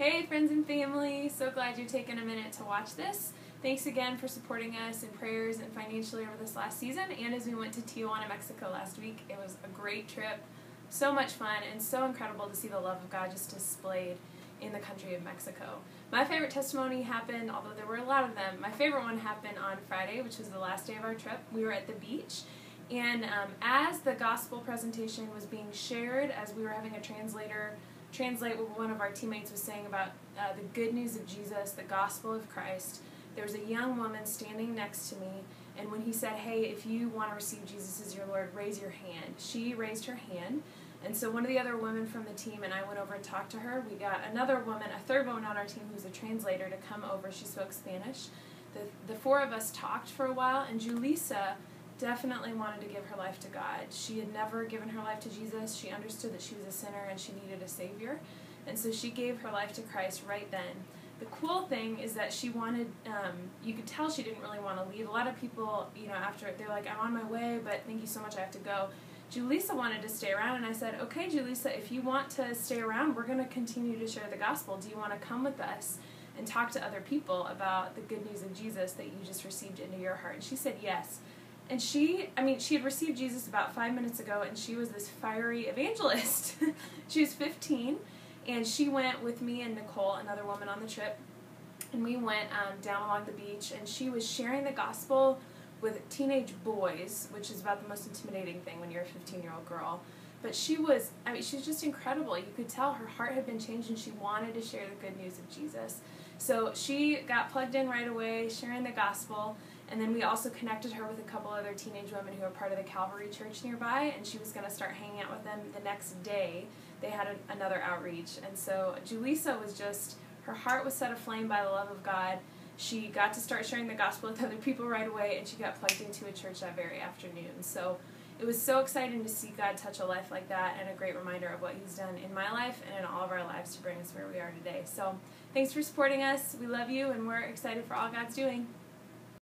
Hey friends and family, so glad you're taking a minute to watch this. Thanks again for supporting us in prayers and financially over this last season, and as we went to Tijuana, Mexico last week. It was a great trip, so much fun, and so incredible to see the love of God just displayed in the country of Mexico. My favorite testimony happened, although there were a lot of them, my favorite one happened on Friday, which was the last day of our trip. We were at the beach, and as the gospel presentation was being shared, as we were having a translator translate what one of our teammates was saying about the good news of Jesus, the gospel of Christ, there was a young woman standing next to me, and when he said, hey, if you want to receive Jesus as your Lord, raise your hand. She raised her hand, and so one of the other women from the team and I went over and talked to her. We got another woman, a third woman on our team who was a translator, to come over. She spoke Spanish. The four of us talked for a while, and Julissa definitely wanted to give her life to God. She had never given her life to Jesus. She understood that she was a sinner and she needed a Savior, and so she gave her life to Christ right then. The cool thing is that she wanted, you could tell she didn't really want to leave. A lot of people, after, they're like, I'm on my way, but thank you so much, I have to go. Julissa wanted to stay around, and I said, okay, Julissa, if you want to stay around, we're going to continue to share the gospel. Do you want to come with us and talk to other people about the good news of Jesus that you just received into your heart? And she said yes. And she had received Jesus about 5 minutes ago, and she was this fiery evangelist. She was 15, and she went with me and Nicole, another woman on the trip, and we went down along the beach, and she was sharing the gospel with teenage boys, which is about the most intimidating thing when you're a 15-year-old girl. But she was just incredible. You could tell her heart had been changed, and she wanted to share the good news of Jesus. So she got plugged in right away, sharing the gospel. And then we also connected her with a couple other teenage women who are part of the Calvary Church nearby, and she was going to start hanging out with them the next day. They had another outreach. And so Julissa was just, her heart was set aflame by the love of God. She got to start sharing the gospel with other people right away, and she got plugged into a church that very afternoon. So it was so exciting to see God touch a life like that, and a great reminder of what He's done in my life and in all of our lives to bring us where we are today. So thanks for supporting us. We love you, and we're excited for all God's doing.